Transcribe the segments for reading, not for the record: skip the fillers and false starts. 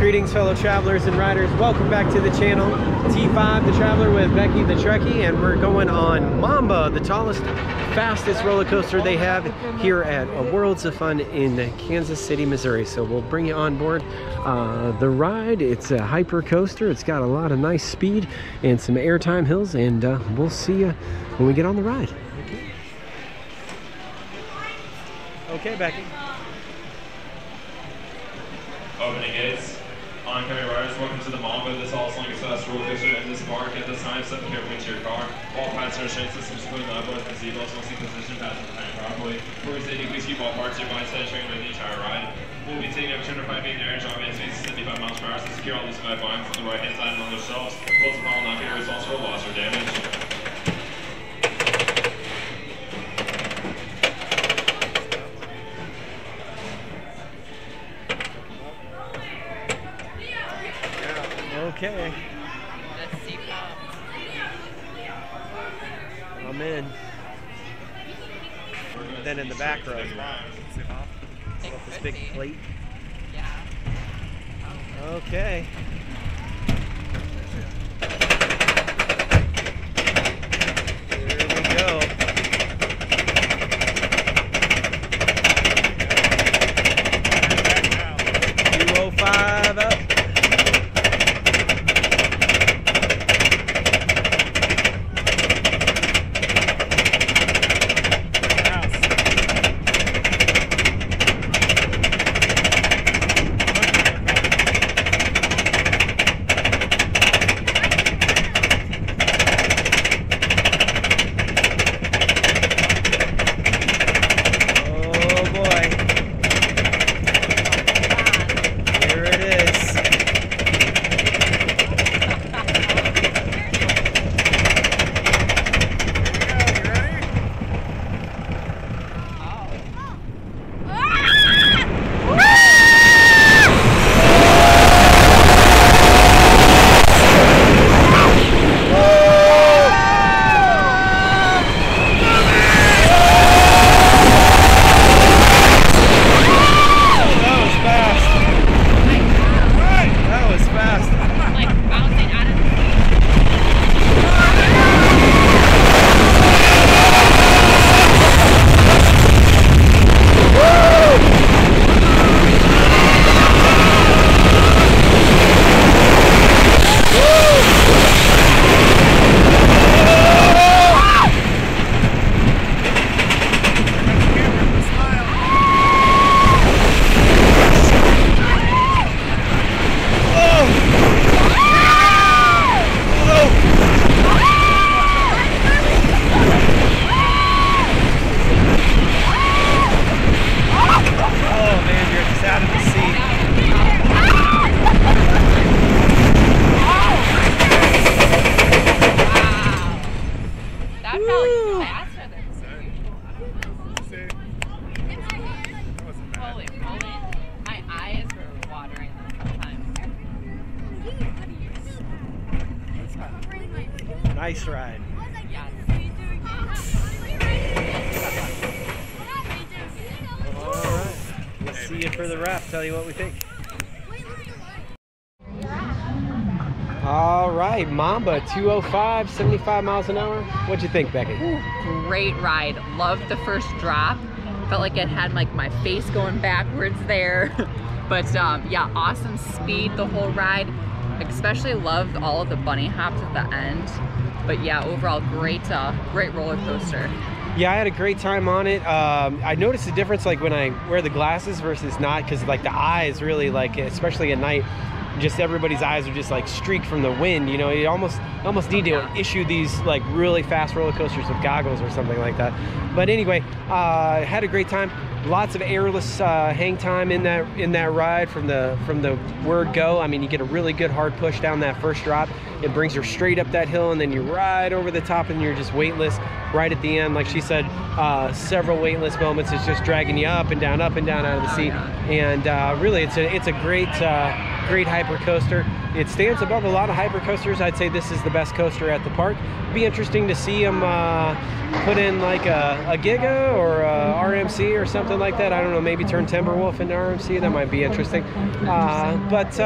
Greetings, fellow travelers and riders. Welcome back to the channel. T5 the Traveler with Becky the Trekkie, and we're going on Mamba, the tallest, fastest roller coaster they have here at Worlds of Fun in Kansas City, Missouri. So we'll bring you on board the ride. It's a hyper coaster. It's got a lot of nice speed and some airtime hills, and we'll see you when we get on the ride. Okay, Becky. Opening gates. Oncoming riders, welcome to the Mamba. This all-slinging fast roller coaster in this park. At this time, step carefully into your car. All passenger restraint systems, including the levels and gazebos, must be positioned passengers behind properly. Before we safety, please keep all parts of your body set during the entire ride. We'll be taking up 205 feet in the air, dropping at speeds of 75 miles per hour to secure all these 5 lines on the right-hand side and on their shelves. Both of them will not be responsible for loss or damage. Okay. I'm in. Then in the back row. This big plate. Yeah. Okay. Here we go. $205 up. Nice ride. Alright, we'll see you for the wrap. Tell you what we think. Alright, Mamba 205, 75 miles an hour. What'd you think, Becky? Ooh, great ride. Loved the first drop. Felt like it had like my face going backwards there. But yeah, awesome speed the whole ride. Especially loved all of the bunny hops at the end. But yeah, overall great roller coaster. Yeah, I had a great time on it. I noticed the difference like when I wear the glasses versus not, because like the eyes really, like especially at night, just everybody's eyes are just like streaked from the wind. You know, you almost need to issue these like really fast roller coasters with goggles or something like that. But anyway, had a great time. Lots of airless hang time in that ride from the word go. I mean, you get a really good hard push down that first drop. It brings her straight up that hill, and then you ride over the top, and you're just weightless right at the end. Like she said, several weightless moments. It's just dragging you up and down out of the seat. And really, it's a great hyper coaster. It stands above a lot of hyper coasters. I'd say this is the best coaster at the park. It'd be interesting to see them put in like a Giga or a RMC or something like that. I don't know, maybe turn Timberwolf into RMC. That might be interesting. But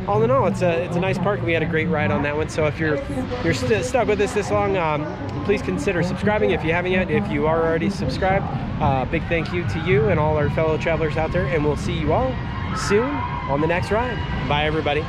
all in all, it's a nice park. We had a great ride on that one. So if you're stuck with us this long, please consider subscribing if you haven't yet. If you are already subscribed, big thank you to you and all our fellow travelers out there, and we'll see you all soon on the next ride. Bye, everybody.